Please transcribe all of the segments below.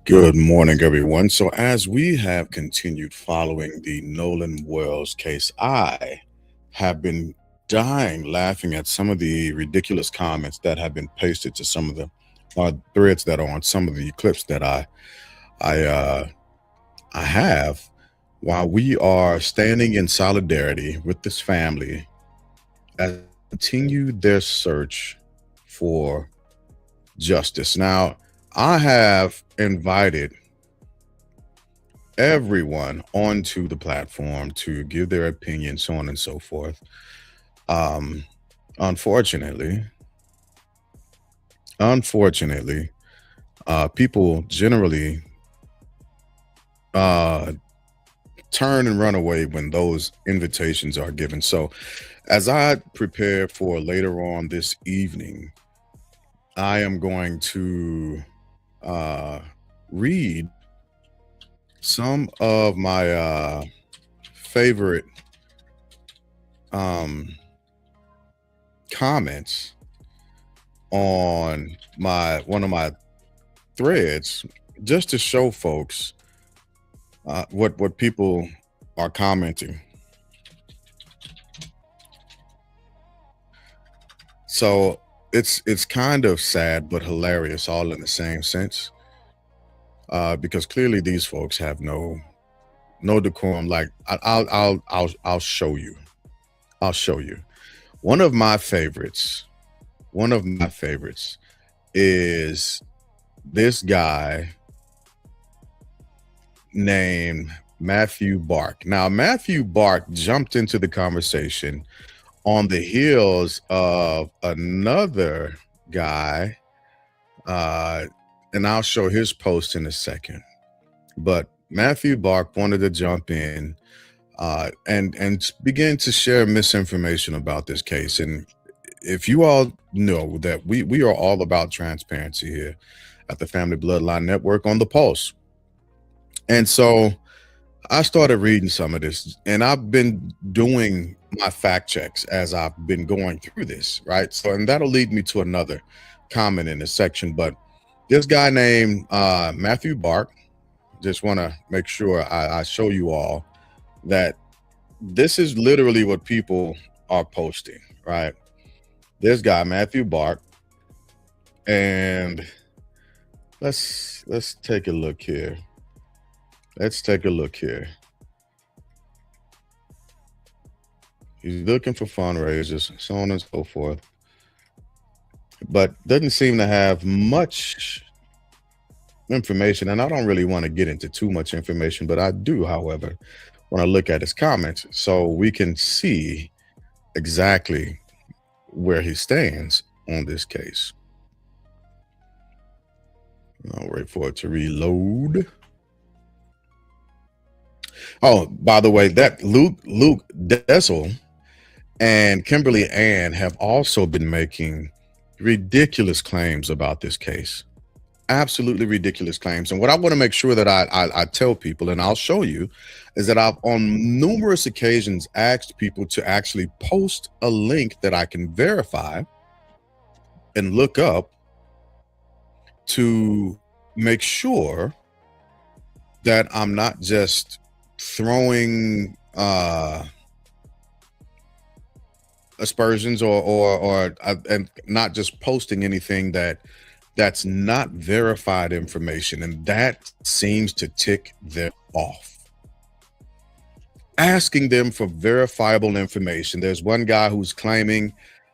Good morning, everyone. So, as we have continued following the Nolan Wells case, I have been dying laughing at some of the ridiculous comments that have been pasted to some of the threads that are on some of the clips that I uh, I have while we are standing in solidarity with this family as they continue their search for justice. Now, I have invited everyone onto the platform to give their opinion, so on and so forth. Um, unfortunately, unfortunately, people generally uh, turn and run away when those invitations are given. So, as I prepare for later on this evening, I am going to uh, read some of my favorite um, comments on my one of my threads just to show folks what people are commenting. So it's kind of sad but hilarious all in the same sense, because clearly these folks have no decorum. Like I'll show you. I'll show you. One of my favorites. One of my favorites is this guy named Matthew Bark. Now, Matthew Bark jumped into the conversation on the heels of another guy, uh, and I'll show his post in a second. But Matthew Bark wanted to jump in and begin to share misinformation about this case. And if you all know that we are all about transparency here at the Family Bloodline Network on the Pulse. And so I started reading some of this, and I've been doing my fact checks as I've been going through this, right? So, and that'll lead me to another comment in this section. But this guy named Matthew Bark, just want to make sure I show you all that this is literally what people are posting, right? This guy, Matthew Bark, and let's take a look here. Let's take a look here. He's looking for fundraisers, so on and so forth, but doesn't seem to have much information. And I don't really want to get into too much information, but I do, however, want to look at his comments so we can see exactly where he stands on this case. I'll wait for it to reload. Oh, by the way, that Luke Dessel and Kimberly Ann have also been making ridiculous claims about this case. Absolutely ridiculous claims. And what I want to make sure that I tell people, and I'll show you, is that I've on numerous occasions asked people to actually post a link that I can verify and look up to make sure that I'm not just throwing aspersions or and not just posting anything that's not verified information, and that seems to tick them off. Asking them for verifiable information. There's one guy who's claiming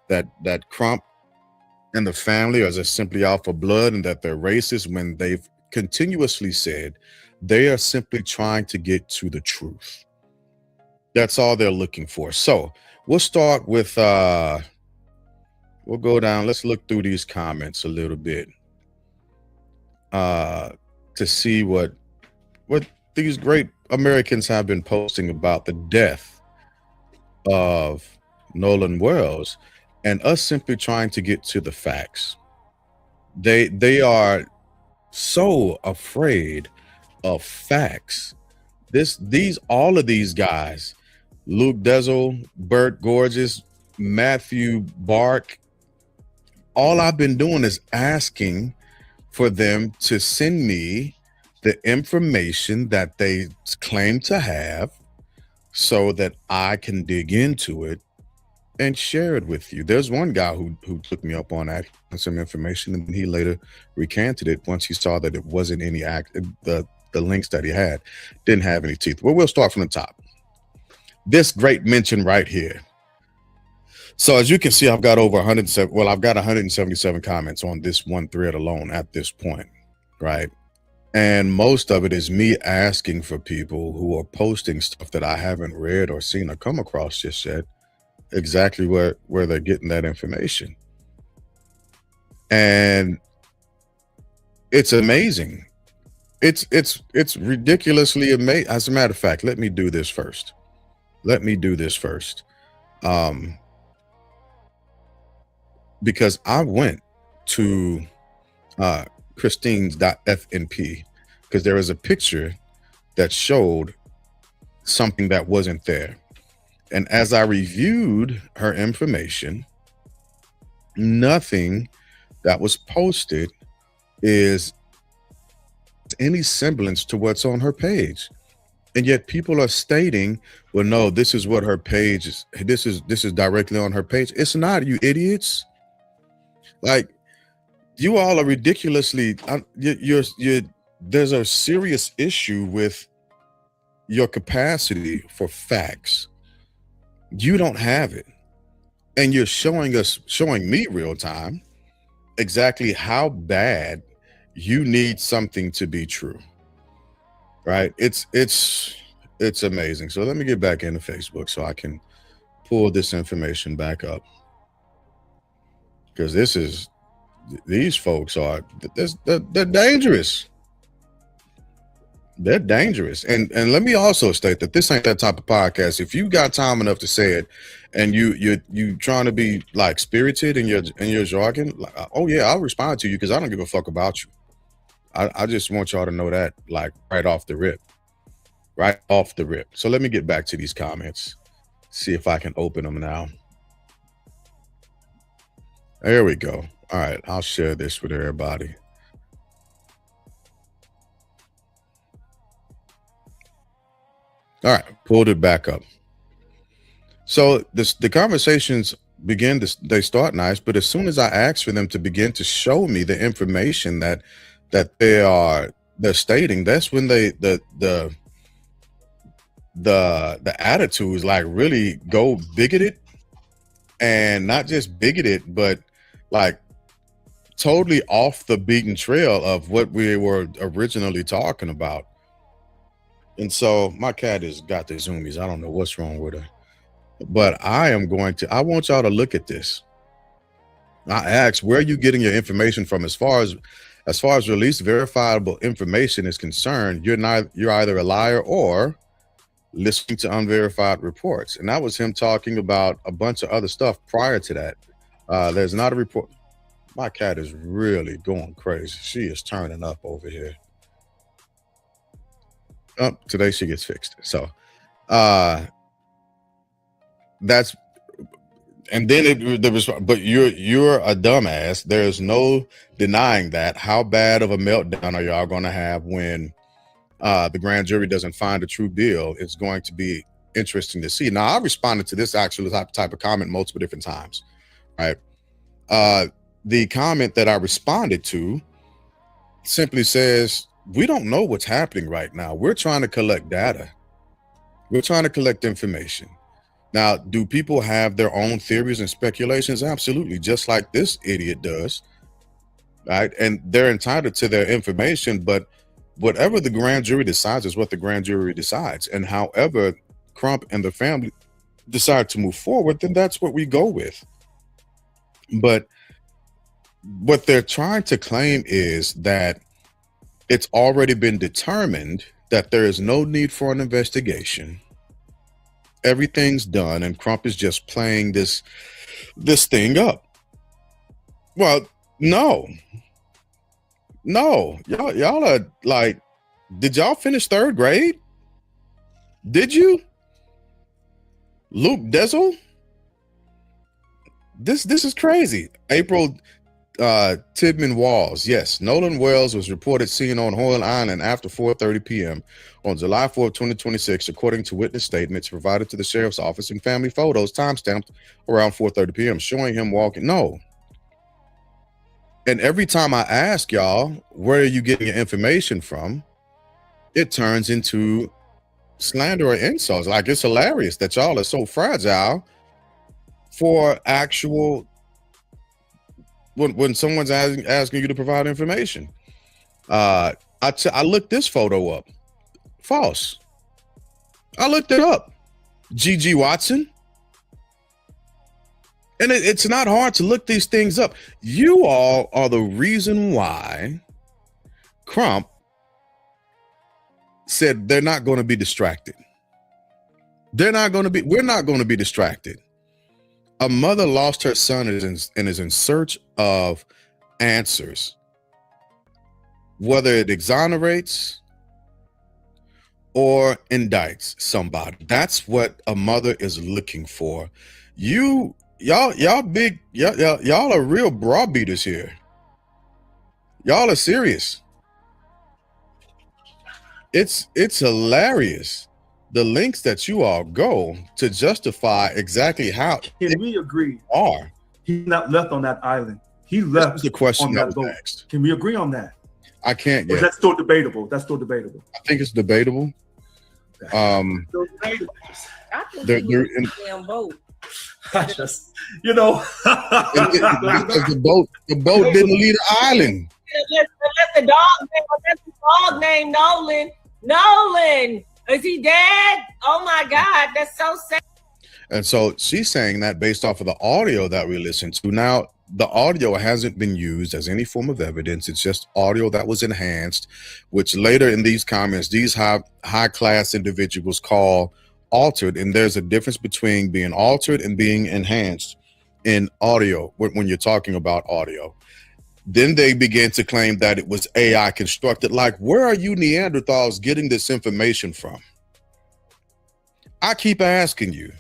that Crump and the family are just simply out for blood and that they're racist when they've continuously said they are simply trying to get to the truth. That's all they're looking for. So we'll start with we'll go down. Let's look through these comments a little bit to see what these great Americans have been posting about the death of Nolan Wells and us simply trying to get to the facts. They are so afraid of facts. All of these guys, Luke Dezel, Bert Gorgeous, Matthew Bark, all I've been doing is asking for them to send me the information that they claim to have so that I can dig into it and share it with you. There's one guy who took me up on that, some information, and he later recanted it once he saw that it wasn't any the links that he had didn't have any teeth. Well, we'll start from the top. This great mention right here. So as you can see, I've got over 107. Well, I've got 177 comments on this one thread alone at this point, right? And most of it is me asking for people who are posting stuff that I haven't read or seen or come across just yet, exactly where they're getting that information. And it's amazing. It's ridiculously amazing. As a matter of fact, let me do this first. Because I went to Christine's .fnp because there was a picture that showed something that wasn't there. And as I reviewed her information, nothing that was posted is any semblance to what's on her page. And yet people are stating, well, no, this is what her page is. This is directly on her page. It's not, you idiots. Like, you all are ridiculously, there's a serious issue with your capacity for facts. You don't have it. And you're showing me real time exactly how bad you need something to be true. Right? It's amazing. So let me get back into Facebook so I can pull this information back up. Because these folks are, they're dangerous. They're dangerous. And let me also state that this ain't that type of podcast. If you got time enough to say it and you trying to be like spirited in your jargon, like, oh yeah, I'll respond to you because I don't give a fuck about you. I just want y'all to know that, like, right off the rip. Right off the rip. So let me get back to these comments. See if I can open them now. There we go. All right, I'll share this with everybody. All right, pulled it back up. So the conversations they start nice, but as soon as I ask for them to begin to show me the information that they're stating, that's when the attitudes like really go bigoted, and not just bigoted, but like totally off the beaten trail of what we were originally talking about. And so my cat has got the zoomies. I don't know what's wrong with her, but I want y'all to look at this. I asked, where are you getting your information from? As far as released verifiable information is concerned, you're either a liar or listening to unverified reports. And that was him talking about a bunch of other stuff prior to that. There's not a report. My cat is really going crazy. She is turning up over here. Oh, today she gets fixed. So that's, and then but you're a dumbass. There's no denying that. How bad of a meltdown are y'all going to have when the grand jury doesn't find a true deal? It's going to be interesting to see. Now, I responded to this actual type of comment multiple different times, right? The comment that I responded to simply says, we don't know what's happening right now. We're trying to collect data. We're trying to collect information. Now, do people have their own theories and speculations? Absolutely, just like this idiot does, right? And they're entitled to their information, but whatever the grand jury decides is what the grand jury decides. And however Crump and the family decide to move forward, then that's what we go with. But what they're trying to claim is that it's already been determined that there is no need for an investigation. Everything's done, and Crump is just playing this thing up. Well, no, y'all are like, did y'all finish third grade? Did you? Luke Dezel? This is crazy. April Tidman Walls. Yes, Nolan Wells was reported seen on Hoyle Island after 4:30 p.m. on July 4th, 2026, according to witness statements provided to the sheriff's office and family photos timestamped around 4:30 p.m. showing him walking. No. And every time I ask y'all, where are you getting your information from? It turns into slander or insults. Like, it's hilarious that y'all are so fragile for actual when someone's asking you to provide information. I looked this photo up. False. I looked it up. Gigi Watson. And it's not hard to look these things up. You all are the reason why Crump said they're not going to be distracted. We're not going to be distracted. A mother lost her son and is in search of answers, whether it exonerates or indicts somebody. That's what a mother is looking for. Y'all are real browbeaters here. Y'all are serious. It's hilarious. The links that you all go to justify exactly how. Can we agree? Are he's not left on that island? He left. The question on that boat. Next. Can we agree on that? I can't yet. That's still debatable. That's still debatable. I think it's debatable. Still debatable. I think they're in the damn boat. Just, you know, the boat didn't leave the island. Unless the dog named Nolan. Nolan, is he dead? Oh my God, that's so sad. And so she's saying that based off of the audio that we listened to. Now, the audio hasn't been used as any form of evidence. It's just audio that was enhanced, which later in these comments, these high class individuals call altered. And there's a difference between being altered and being enhanced in audio when you're talking about audio. Then they began to claim that it was AI constructed. Like, where are you Neanderthals getting this information from? I keep asking you.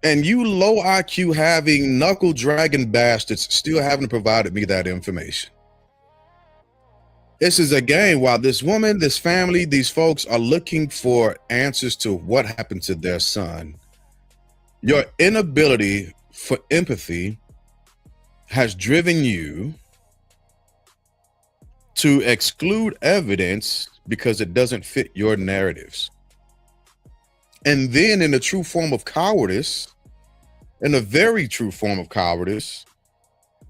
And you low IQ having knuckle dragon bastards still haven't provided me that information. This is a game while this woman, this family, these folks are looking for answers to what happened to their son. Your inability for empathy has driven you to exclude evidence because it doesn't fit your narratives. And then in a true form of cowardice, in a very true form of cowardice,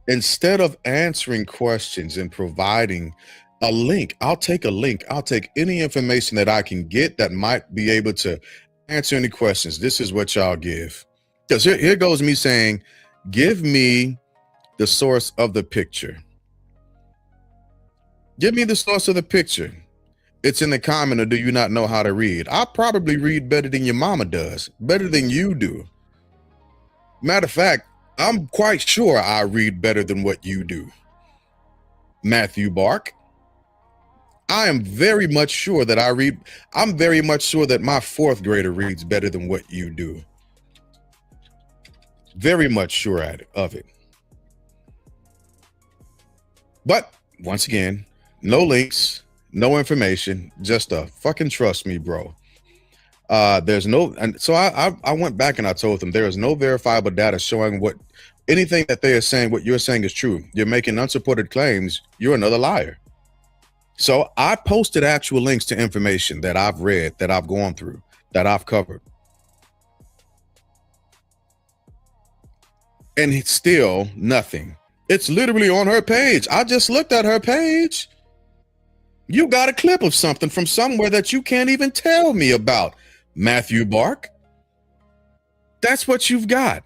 instead of answering questions and providing a link, I'll take a link. I'll take any information that I can get that might be able to answer any questions. This is what y'all give. Because here goes me saying, give me the source of the picture. Give me the source of the picture. It's in the comment, or do you not know how to read? I probably read better than your mama does, better than you do. Matter of fact, I'm quite sure I read better than what you do. Matthew Bark. I am very much sure that I'm very much sure that my fourth grader reads better than what you do. Very much sure of it. But once again, no links, no information, just a fucking trust me, bro. There's no, and so I went back and I told them there is no verifiable data showing anything that they are saying, what you're saying is true. You're making unsupported claims. You're another liar. So I posted actual links to information that I've read, that I've gone through, that I've covered. And it's still nothing. It's literally on her page. I just looked at her page. You got a clip of something from somewhere that you can't even tell me about, Matthew Bark. That's what you've got.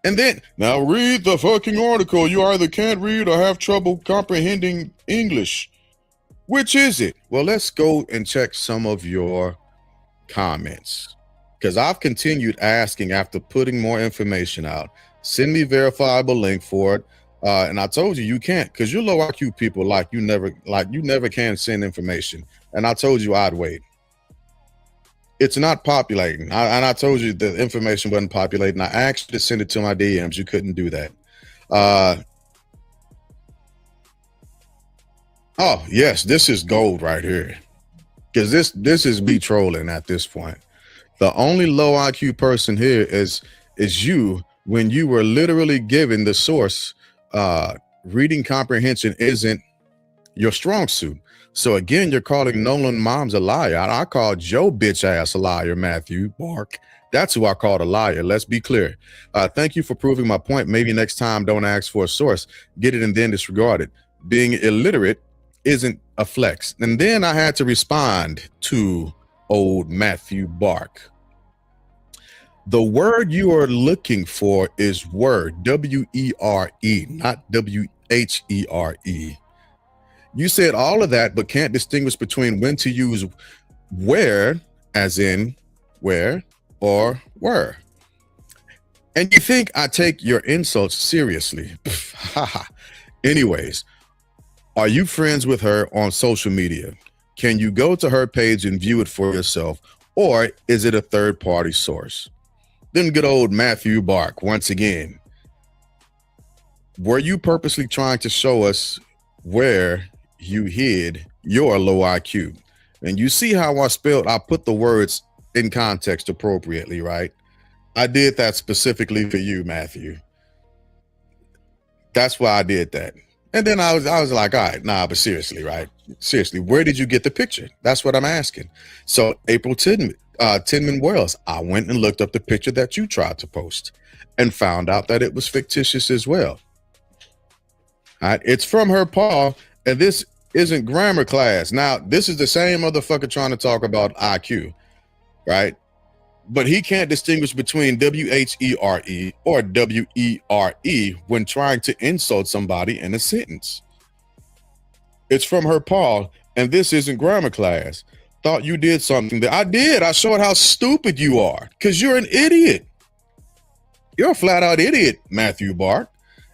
And then, now read the fucking article. You either can't read or have trouble comprehending English. Which is it? Well, let's go and check some of your comments. Because I've continued asking after putting more information out. Send me verifiable link for it. And I told you, you can't, because you're low IQ people you never can send information. And I told you I'd wait. It's not populating. And I told you the information wasn't populating. I asked you to send it to my DMs. You couldn't do that. Oh, yes, this is gold right here. Because this is me trolling at this point. The only low IQ person here is you, when you were literally given the source. Reading comprehension isn't your strong suit. So again, you're calling Nolan Moms a liar. I called Joe bitch ass a liar, Matthew Bark. That's who I called a liar. Let's be clear. Thank you for proving my point. Maybe next time don't ask for a source. Get it and then disregard it. Being illiterate isn't a flex. And then I had to respond to old Matthew Bark. The word you are looking for is word, W-E-R-E, not W-H-E-R-E. You said all of that, but can't distinguish between when to use where, as in where, or were. And you think I take your insults seriously. Anyways, are you friends with her on social media? Can you go to her page and view it for yourself? Or is it a third-party source? Then good old Matthew Bark, once again. Were you purposely trying to show us where you hid your low IQ? And you see how I put the words in context appropriately, right? I did that specifically for you, Matthew. That's why I did that. And then I was like, all right, nah, but seriously, right? Seriously, where did you get the picture? That's what I'm asking. So April Tinman Wells, I went and looked up the picture that you tried to post and found out that it was fictitious as well. All right, it's from her paw, and this isn't grammar class. Now, this is the same motherfucker trying to talk about IQ, right? But he can't distinguish between W-H-E-R-E or W-E-R-E when trying to insult somebody in a sentence. It's from her paw, and this isn't grammar class. Thought you did something that I did. I showed how stupid you are because you're an idiot. You're a flat out idiot, Matthew Bark.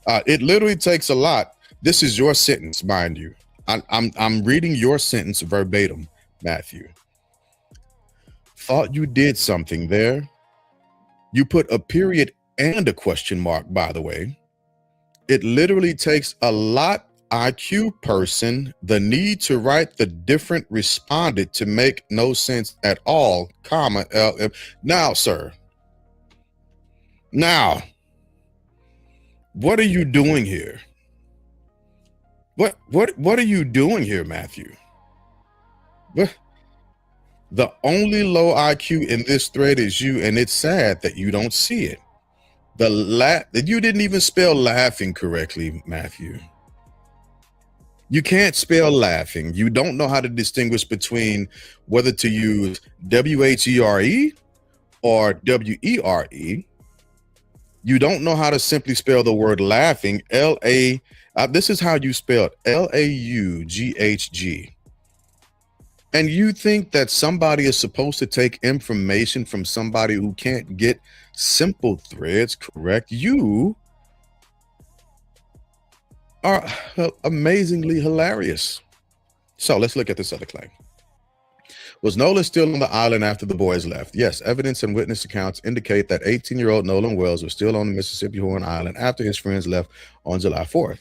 It literally takes a lot. This is your sentence, mind you. I'm reading your sentence verbatim, Matthew. Thought you did something there. You put a period and a question mark, by the way. It literally takes a lot IQ person the need to write the different responded to make no sense at all, comma, now, sir. Now, what are you doing here? What are you doing here, Matthew? What? The only low IQ in this thread is you, and it's sad that you don't see it. That you didn't even spell laughing correctly, Matthew. You can't spell laughing. You don't know how to distinguish between whether to use W-H-E-R-E or W-E-R-E. You don't know how to simply spell the word laughing, L-A. This is how you spell it, L-A-U-G-H-G. And you think that somebody is supposed to take information from somebody who can't get simple threads correct? You are amazingly hilarious. So let's look at this other claim. Was Nolan still on the island after the boys left? Yes, evidence and witness accounts indicate that 18-year-old Nolan Wells was still on the Mississippi Horn Island after his friends left on July 4th.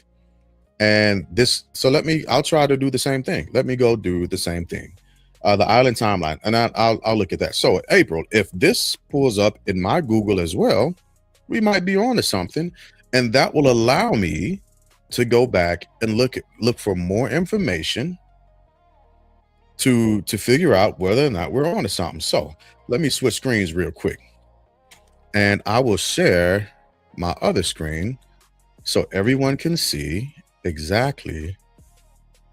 And this, so I'll try to do the same thing. Let me go do the same thing. The island timeline, and I'll look at that. So April, if this pulls up in my Google as well, we might be on to something, and that will allow me to go back and look for more information to figure out whether or not we're on to something. So let me switch screens real quick, and I will share my other screen so everyone can see exactly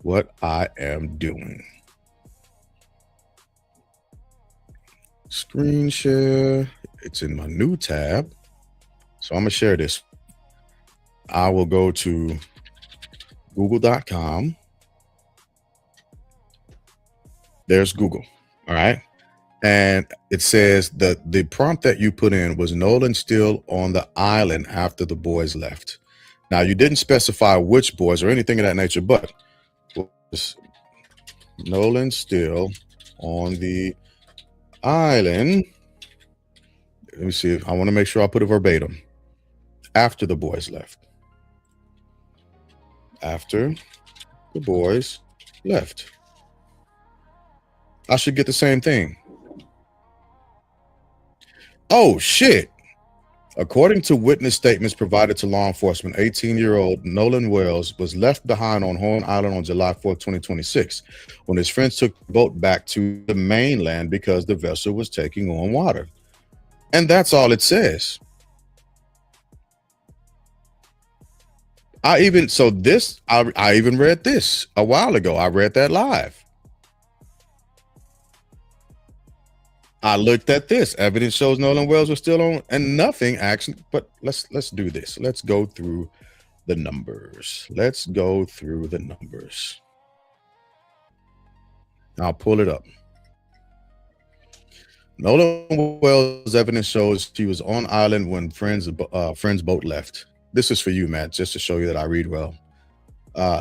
what I am doing. Screen share, it's in my new tab. So I'm gonna share this. I will go to google.com. There's Google, all right? And it says that the prompt that you put in was Nolan still on the island after the boys left. Now, you didn't specify which boys or anything of that nature, but was Nolan still on the island. Let me see. I want to make sure I put it verbatim. After the boys left. After the boys left. I should get the same thing. Oh, shit. According to witness statements provided to law enforcement, 18-year-old Nolan Wells was left behind on Horn Island on July 4th, 2026, when his friends took the boat back to the mainland because the vessel was taking on water. And that's all it says. I even read this a while ago. I read that live. I looked at this. Evidence shows Nolan Wells was still on, and nothing actually. But let's do this. Let's go through the numbers. Let's go through the numbers. I'll pull it up. Nolan Wells' evidence shows she was on island when friend's boat left. This is for you, Matt, just to show you that I read well.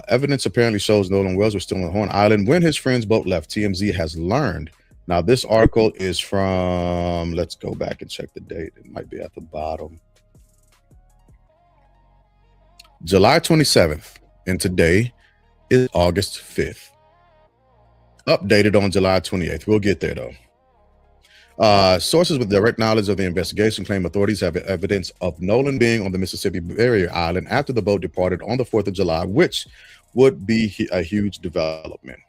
Evidence apparently shows Nolan Wells was still on Horn Island when his friend's boat left. TMZ has learned. Now, this article is from, let's go back and check the date. It might be at the bottom. July 27th, and today is August 5th. Updated on July 28th. We'll get there, though. Sources with direct knowledge of the investigation claim authorities have evidence of Nolan being on the Mississippi barrier island after the boat departed on the 4th of July, which would be a huge development.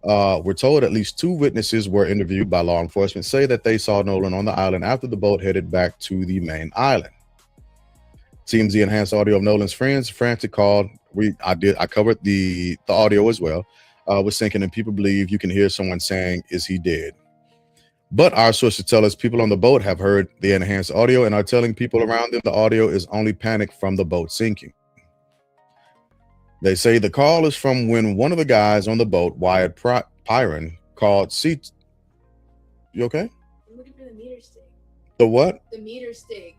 We're told at least 2 witnesses were interviewed by law enforcement say that they saw Nolan on the island after the boat headed back to the main island. TMZ enhanced audio of Nolan's friends frantic call. I covered the audio as well. Was syncing, and people believe you can hear someone saying, "Is he dead?" But our sources tell us people on the boat have heard the enhanced audio and are telling people around them the audio is only panic from the boat sinking. They say the call is from when one of the guys on the boat, Wyatt Pyron, called C. You okay? I'm looking for the meter stick. The what? The meter stick.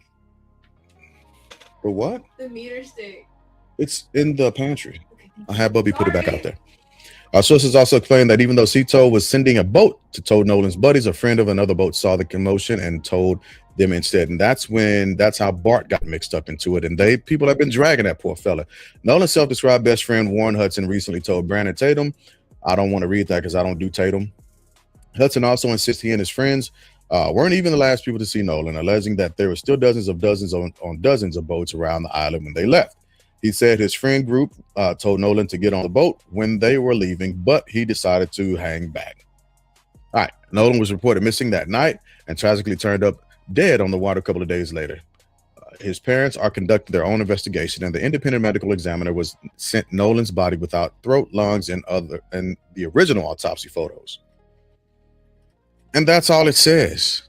The what? The meter stick. It's in the pantry. Okay, I had Bubby put it back out there. Our sources also claim that even though Cito was sending a boat to tow Nolan's buddies, a friend of another boat saw the commotion and told them instead. And that's how Bart got mixed up into it. And people have been dragging that poor fella. Nolan's self-described best friend Warren Hudson recently told Brandon Tatum, I don't want to read that because I don't do Tatum. Hudson also insists he and his friends weren't even the last people to see Nolan, alleging that there were still dozens of boats around the island when they left. He said his friend group told Nolan to get on the boat when they were leaving, but he decided to hang back. All right. Nolan was reported missing that night and tragically turned up dead on the water a couple of days later. His parents are conducting their own investigation, and the independent medical examiner was sent Nolan's body without throat, lungs, and the original autopsy photos. And that's all it says.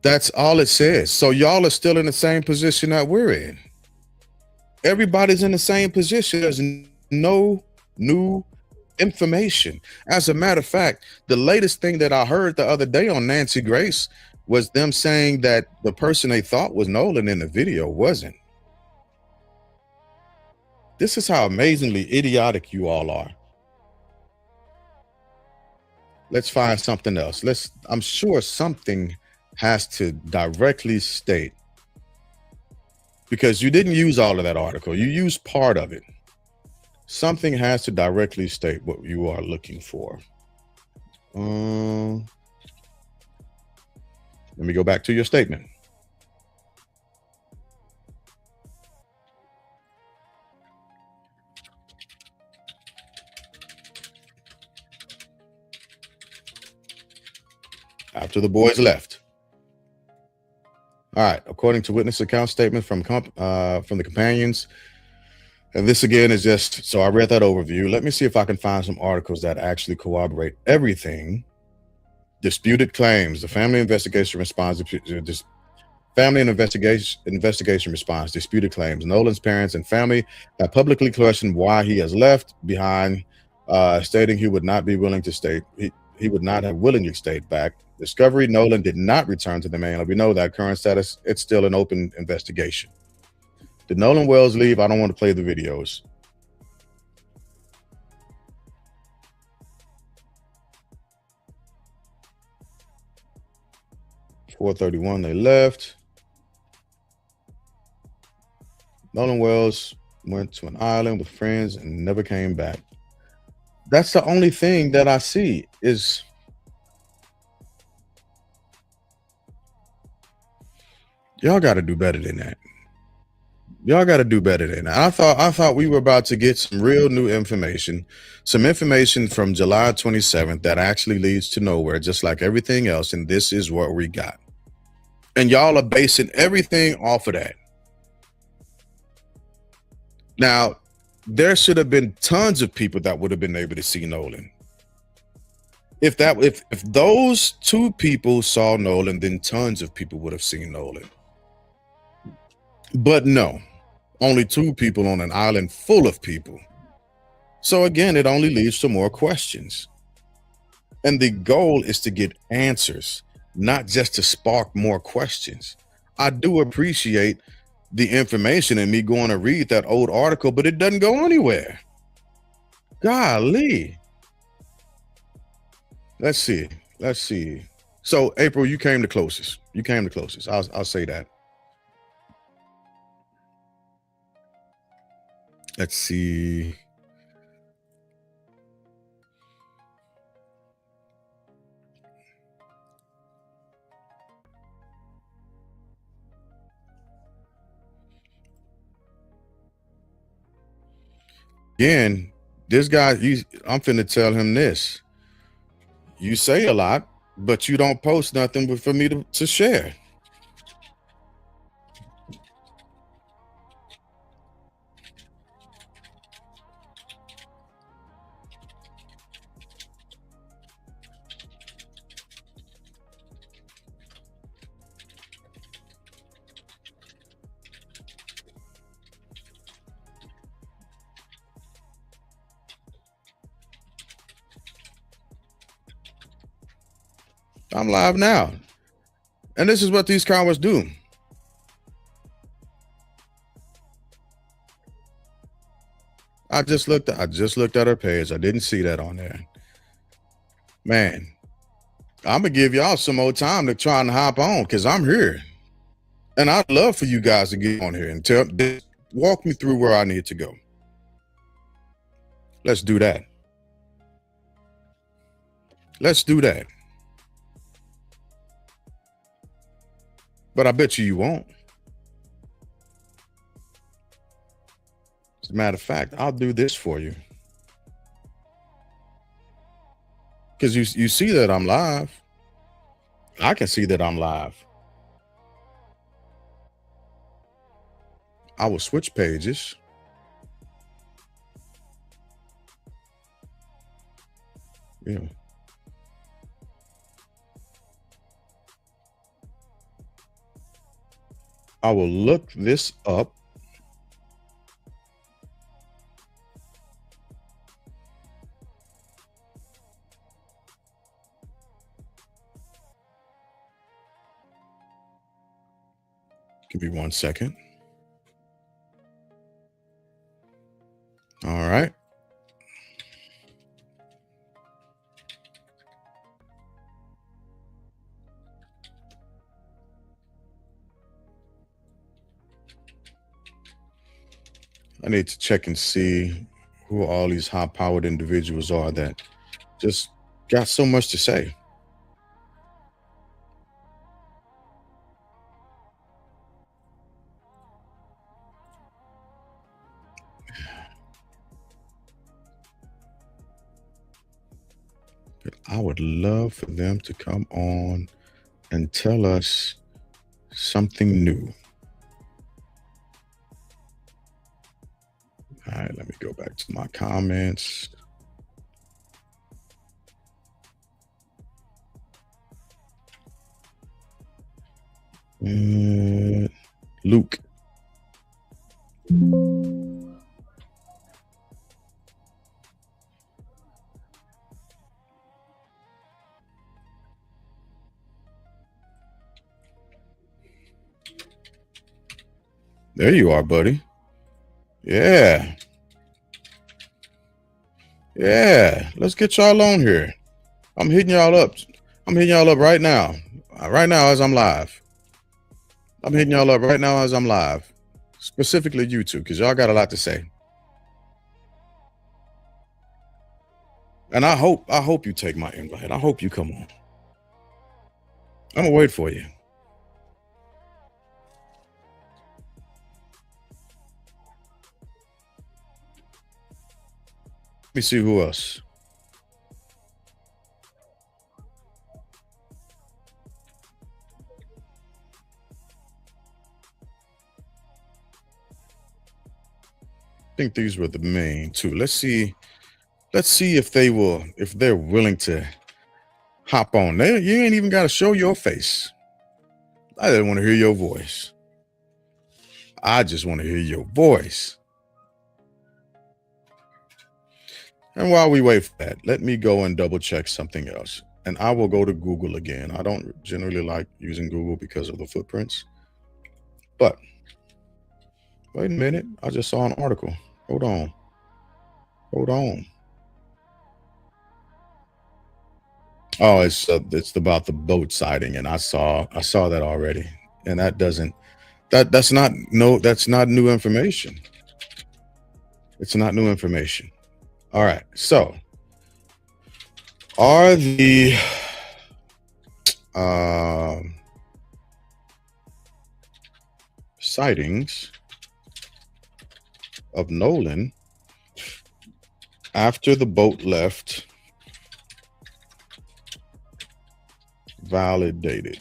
That's all it says. So y'all are still in the same position that we're in. Everybody's in the same position. There's no new information. As a matter of fact, the latest thing that I heard the other day on Nancy Grace was them saying that the person they thought was Nolan in the video wasn't. This is how amazingly idiotic you all are. Let's find something else. I'm sure something has to directly state, because you didn't use all of that article. You used part of it. Something has to directly state what you are looking for. Let me go back to your statement. After the boys left. All right. According to witness account statement from the companions, and this again is just, so I read that overview. Let me see if I can find some articles that actually corroborate everything. Disputed claims. The family investigation response. Family and investigation response. Disputed claims. Nolan's parents and family have publicly questioned why he has left behind, stating he would not be willing to stay. He would not have willingly stayed back. Discovery: Nolan did not return to the mainland. We know that current status. It's still an open investigation. Did Nolan Wells leave? I don't want to play the videos. 4:31, they left. Nolan Wells went to an island with friends and never came back. That's the only thing that I see is y'all got to do better than that. Y'all got to do better than that. I thought we were about to get some real new information, some information from July 27th that actually leads to nowhere, just like everything else. And this is what we got. And y'all are basing everything off of that. Now, there should have been tons of people that would have been able to see Nolan. If those two people saw Nolan, then tons of people would have seen Nolan. But no, only two people on an island full of people. So again, it only leads to more questions. And the goal is to get answers, not just to spark more questions. I do appreciate the information and me going to read that old article, but it doesn't go anywhere. Golly. Let's see. So April, you came the closest. I'll say that. Let's see. Again, this guy, I'm finna tell him this. You say a lot, but you don't post nothing for me to share. I'm live now. And this is what these cowards do. I just looked at her page. I didn't see that on there. Man, I'm gonna give y'all some more time to try and hop on because I'm here. And I'd love for you guys to get on here and walk me through where I need to go. Let's do that. But I bet you won't. As a matter of fact, I'll do this for you. Because you see that I'm live. I can see that I'm live. I will switch pages. Yeah. I will look this up. Give me 1 second. All right. I need to check and see who all these high-powered individuals are that just got so much to say. But I would love for them to come on and tell us something new. All right, let me go back to my comments. Luke. There you are, buddy. Yeah. Yeah. Let's get y'all on here. I'm hitting y'all up right now. Right now as I'm live. I'm hitting y'all up right now as I'm live. Specifically you two, because y'all got a lot to say. And I hope you take my invite. I hope you come on. I'm gonna wait for you. Let me see who else. I think these were the main two. Let's see if they're willing to hop on. You ain't even got to show your face. I didn't want to hear your voice. I just want to hear your voice. And while we wait for that, let me go and double check something else. And I will go to Google again. I don't generally like using Google because of the footprints. But wait a minute. I just saw an article. Hold on. Oh, it's about the boat sighting, and I saw that already. And that's not new information. It's not new information. All right. So are the sightings of Nolan after the boat left validated?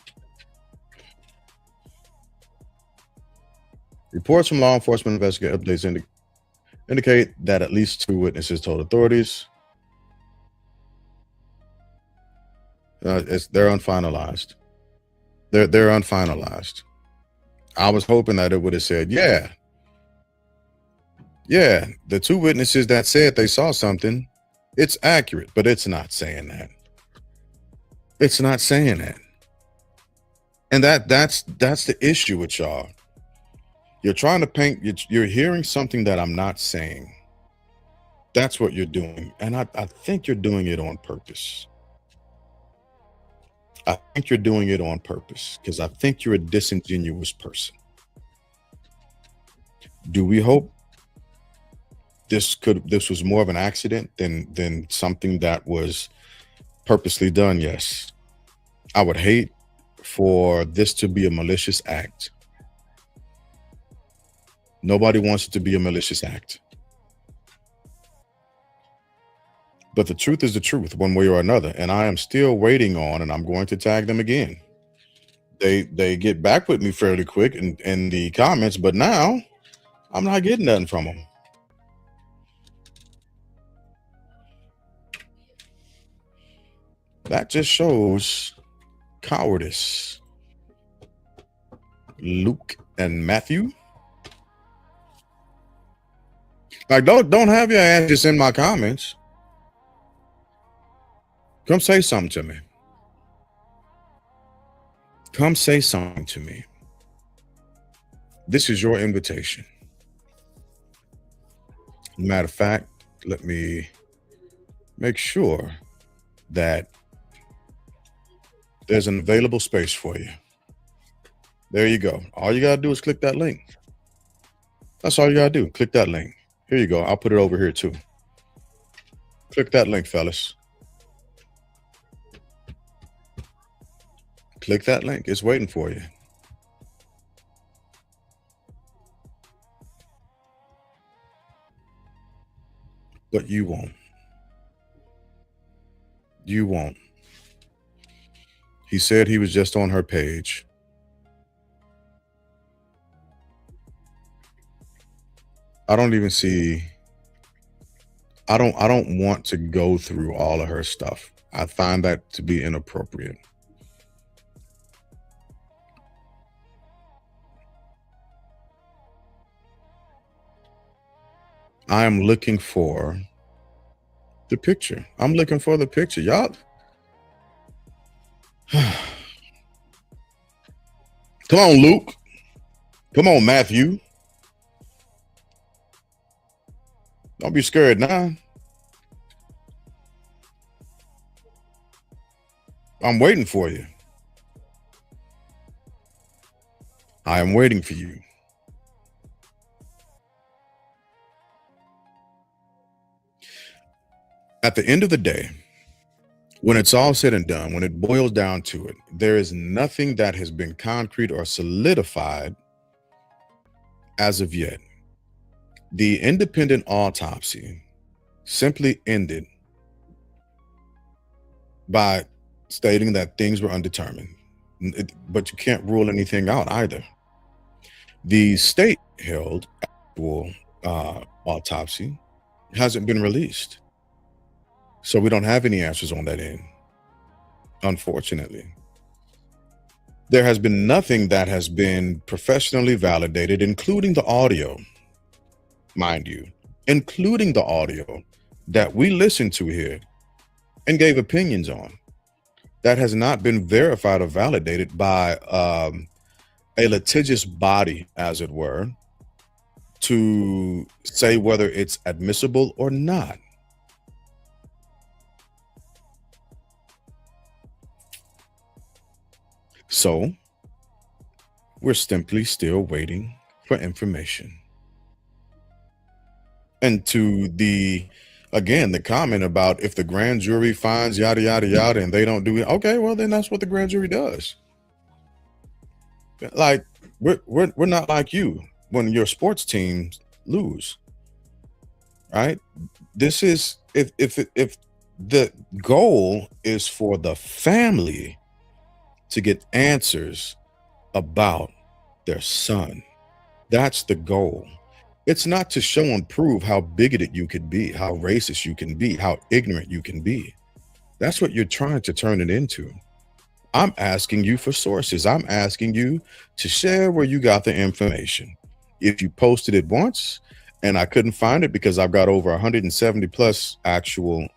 Reports from law enforcement investigative updates indicate that at least 2 witnesses told authorities they're unfinalized. They're unfinalized. I was hoping that it would have said, yeah, the 2 witnesses that said they saw something, it's accurate, but it's not saying that. It's not saying that. And that's the issue with y'all. You're trying to paint, you're hearing something that I'm not saying. That's what you're doing. And I think you're doing it on purpose. I think you're doing it on purpose because I think you're a disingenuous person. Do we hope this was more of an accident than something that was purposely done? Yes. I would hate for this to be a malicious act. Nobody wants it to be a malicious act. But the truth is the truth one way or another. And I am still waiting on, and I'm going to tag them again. They get back with me fairly quick in the comments, but now I'm not getting nothing from them. That just shows cowardice. Luke and Matthew. Like, don't have your ass just in my comments. Come say something to me. Come say something to me. This is your invitation. Matter of fact, let me make sure that there's an available space for you. There you go. All you gotta do is click that link. That's all you gotta do. Click that link. Here you go. I'll put it over here too. Click that link, fellas. Click that link. It's waiting for you. But you won't. You won't. He said he was just on her page. I don't even see. I don't want to go through all of her stuff. I find that to be inappropriate. I am looking for the picture. I'm looking for the picture. Y'all. Come on, Luke. Come on, Matthew. Don't be scared now. I'm waiting for you. I am waiting for you. At the end of the day, when it's all said and done, when it boils down to it, there is nothing that has been concrete or solidified as of yet. The independent autopsy simply ended by stating that things were undetermined. But you can't rule anything out either. The state held actual autopsy hasn't been released. So we don't have any answers on that end, unfortunately. There has been nothing that has been professionally validated, including the audio, mind you, including the audio that we listened to here and gave opinions on. That has not been verified or validated by a litigious body, as it were, to say whether it's admissible or not. So we're simply still waiting for information. And to the comment about if the grand jury finds yada yada yada and they don't do it, okay, well then that's what the grand jury does. Like we're not like you when your sports teams lose, right? This is if the goal is for the family to get answers about their son. That's the goal. It's not to show and prove how bigoted you could be, how racist you can be, how ignorant you can be. That's what you're trying to turn it into. I'm asking you for sources. I'm asking you to share where you got the information. If you posted it once and I couldn't find it because I've got over 170 plus actual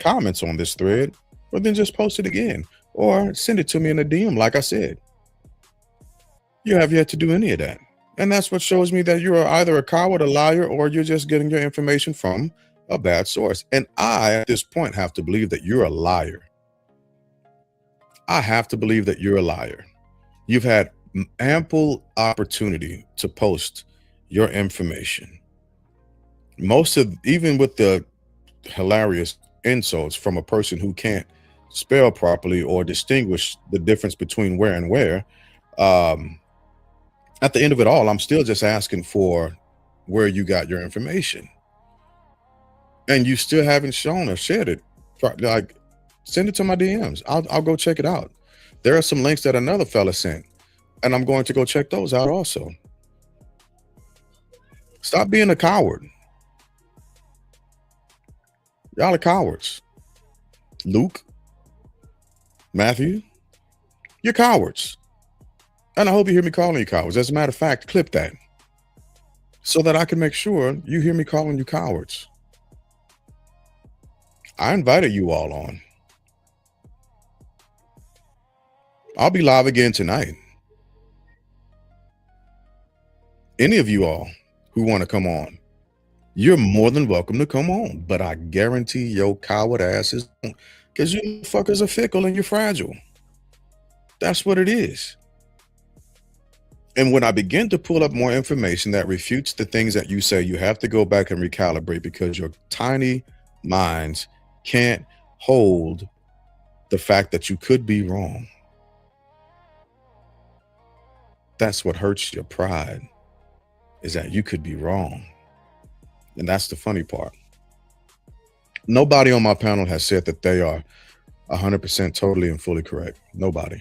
comments on this thread, well then just post it again or send it to me in a DM like I said. You have yet to do any of that. And that's what shows me that you are either a coward, a liar, or you're just getting your information from a bad source. And I, at this point, have to believe that you're a liar. I have to believe that you're a liar. You've had ample opportunity to post your information. Even with the hilarious insults from a person who can't spell properly or distinguish the difference between where and where, at the end of it all, I'm still just asking for where you got your information. And you still haven't shown or shared it. Like, send it to my DMs. I'll go check it out. There are some links that another fella sent, and I'm going to go check those out also. Stop being a coward. Y'all are cowards. Luke, Matthew, you're cowards. And I hope you hear me calling you cowards. As a matter of fact, clip that so that I can make sure you hear me calling you cowards. I invited you all on. I'll be live again tonight. Any of you all who want to come on, you're more than welcome to come on. But I guarantee your coward asses don't, because you fuckers are fickle and you're fragile. That's what it is. And when I begin to pull up more information that refutes the things that you say, you have to go back and recalibrate because your tiny minds can't hold the fact that you could be wrong. That's what hurts your pride, is that you could be wrong. And that's the funny part. Nobody on my panel has said that they are 100% totally and fully correct. Nobody.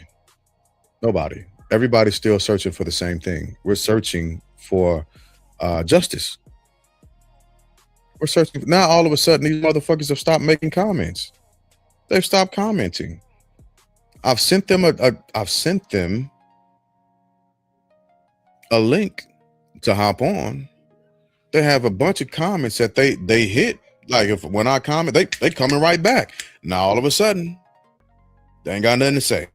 Everybody's still searching for the same thing. We're searching for justice. We're searching. Now, all of a sudden, these motherfuckers have stopped making comments. They've stopped commenting. I've sent them a link to hop on. They have a bunch of comments that they hit. Like when I comment, they coming right back. Now, all of a sudden, they ain't got nothing to say.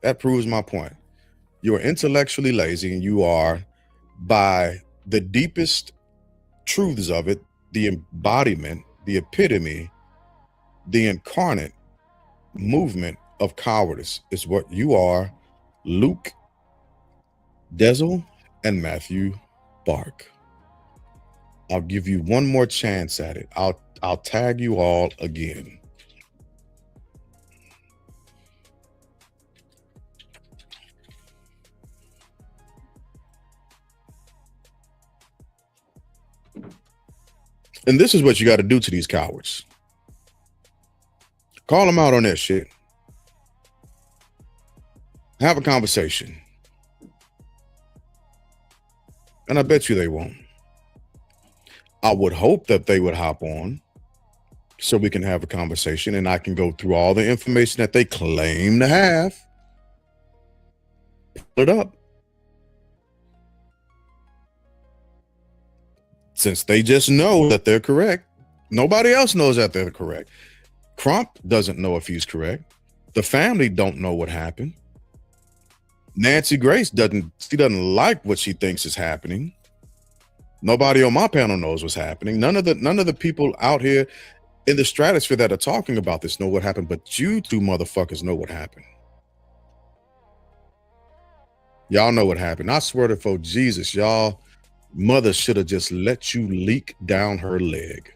That proves my point. You are intellectually lazy, and you are, by the deepest truths of it, the embodiment, the epitome, the incarnate movement of cowardice is what you are, Luke Dezel and Matthew Bark. I'll give you one more chance at it. I'll tag you all again. And this is what you got to do to these cowards. Call them out on that shit. Have a conversation. And I bet you they won't. I would hope that they would hop on so we can have a conversation and I can go through all the information that they claim to have. Pull it up. Since they just know that they're correct, nobody else knows that they're correct. Crump doesn't know if he's correct. The family don't know what happened. Nancy Grace doesn't like what she thinks is happening. Nobody on my panel knows what's happening. None of the people out here in the stratosphere that are talking about this know what happened, but you two motherfuckers know what happened. Y'all know what happened. I swear to for Jesus, y'all mother should have just let you leak down her leg.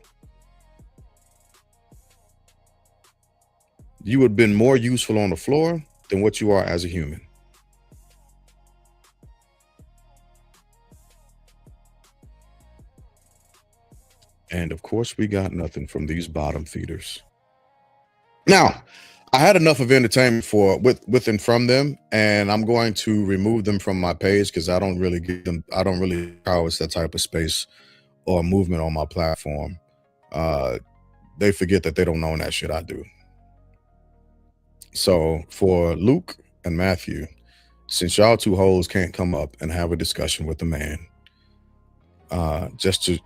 You would have been more useful on the floor than what you are as a human. And of course, we got nothing from these bottom feeders. Now, I had enough of entertainment with and from them, and I'm going to remove them from my page because I don't really give them. I don't really power that type of space or movement on my platform. They forget that they don't own that shit I do. So for Luke and Matthew, since y'all two hoes can't come up and have a discussion with the man, just to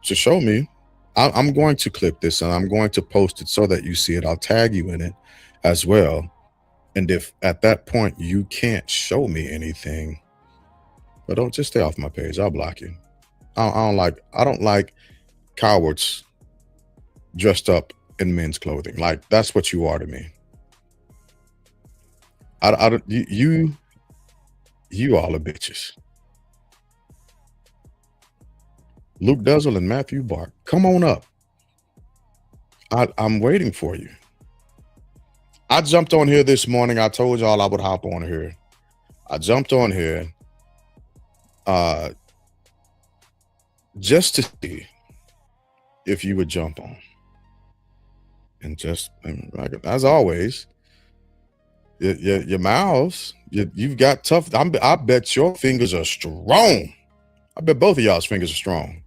show me, I'm going to clip this and I'm going to post it so that you see it. I'll tag you in it as well. And if at that point you can't show me anything, but don't just stay off my page. I'll block you. I don't like cowards dressed up in men's clothing. Like that's what you are to me. You all are bitches. Luke Dezel and Matthew Bark, come on up. I'm waiting for you. I jumped on here this morning. I told y'all I would hop on here. I jumped on here just to see if you would jump on. And just as always, your mouths, you've got tough. I bet your fingers are strong. I bet both of y'all's fingers are strong.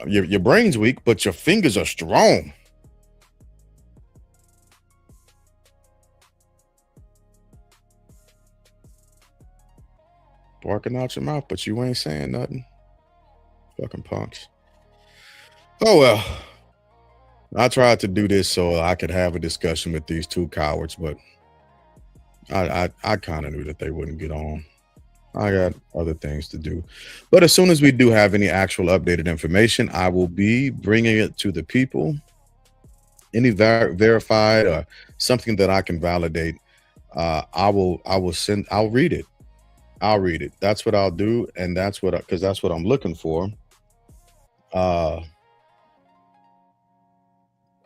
Your brain's weak, but your fingers are strong. Barking out your mouth, but you ain't saying nothing. Fucking punks. Oh well. I tried to do this so I could have a discussion with these two cowards, but I kind of knew that they wouldn't get on. I got other things to do. But as soon as we do have any actual updated information, I will be bringing it to the people. Any verified or something that I can validate, I'll read it. I'll read it. That's what I'll do, and that's what because that's what I'm looking for.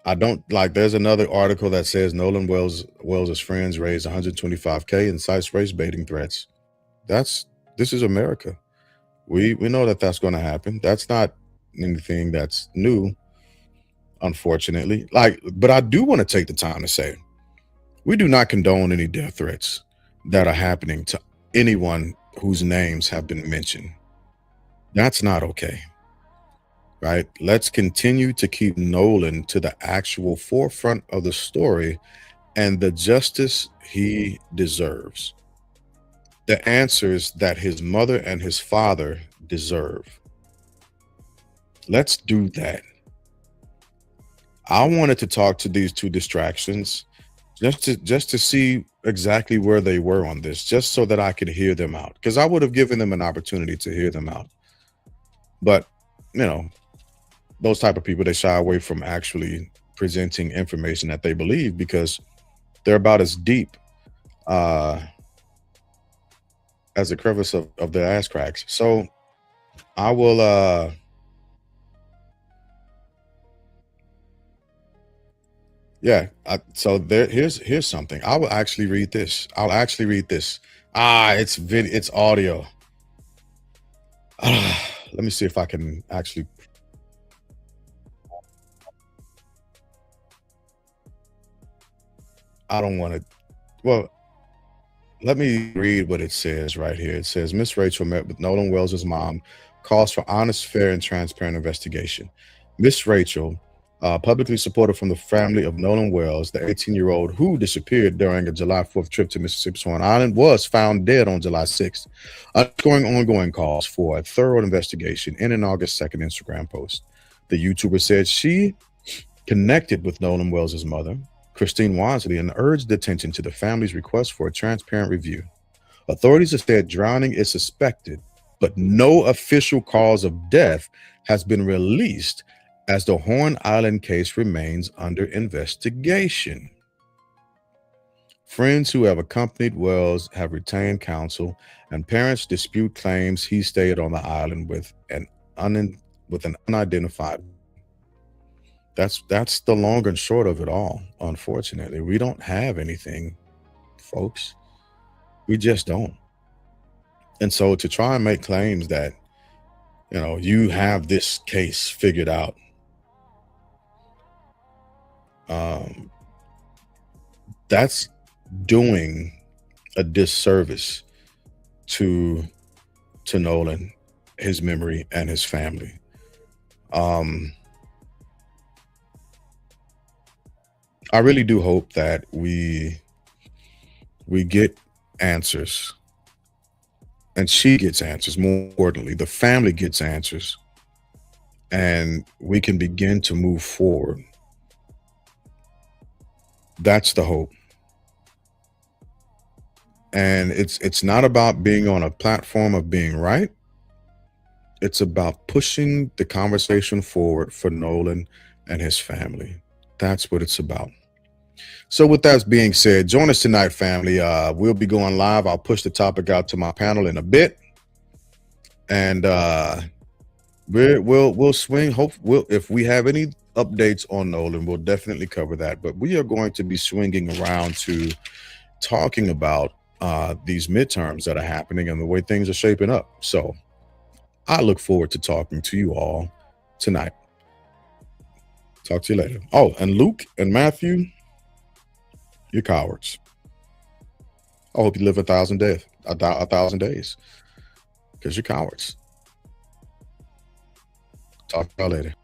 I don't like. There's another article that says Nolan Wells's friends raised 125K and cites race baiting threats. This is America. We know that that's going to happen. That's not anything that's new, unfortunately. But I do want to take the time to say we do not condone any death threats that are happening to anyone whose names have been mentioned. That's not okay. Right? Let's continue to keep Nolan to the actual forefront of the story and the justice he deserves. The answers that his mother and his father deserve. Let's do that. I wanted to talk to these two distractions just to see exactly where they were on this, just so that I could hear them out, because I would have given them an opportunity to hear them out. But, those type of people, they shy away from actually presenting information that they believe because they're about as deep as the crevice of their ass cracks. So I will yeah, so here's something. I will actually read this. I'll actually read this. It's audio. Let me see if I can actually. I don't want to. Well, let me read what it says right here. It says Miss Rachel met with Nolan Wells' mom, calls for honest, fair, and transparent investigation. Miss Rachel, publicly supported from the family of Nolan Wells, the 18-year-old who disappeared during a July 4th trip to Mississippi Swan Island, was found dead on July 6th, underscoring ongoing calls for a thorough investigation in an August 2nd Instagram post. The YouTuber said she connected with Nolan Wells' mother, Christine Wansley, and urged attention to the family's request for a transparent review. Authorities have said drowning is suspected, but no official cause of death has been released as the Horn Island case remains under investigation. Friends who have accompanied Wells have retained counsel, and parents dispute claims he stayed on the island with an unidentified. That's the long and short of it all. Unfortunately, we don't have anything, folks. We just don't. And so to try and make claims that, you have this case figured out, that's doing a disservice to Nolan, his memory, and his family. I really do hope that we get answers, and she gets answers. More importantly, the family gets answers, and we can begin to move forward. That's the hope. And it's not about being on a platform of being right. It's about pushing the conversation forward for Nolan and his family. That's what it's about. So with that being said, join us tonight, family. We'll be going live. I'll push the topic out to my panel in a bit, and we'll swing. If we have any updates on Nolan, we'll definitely cover that. But we are going to be swinging around to talking about these midterms that are happening and the way things are shaping up. So I look forward to talking to you all tonight. Talk to you later. Oh, and Luke and Matthew, you're cowards. I hope you live 1,000 days, 1,000 days, because you're cowards. Talk to y'all later.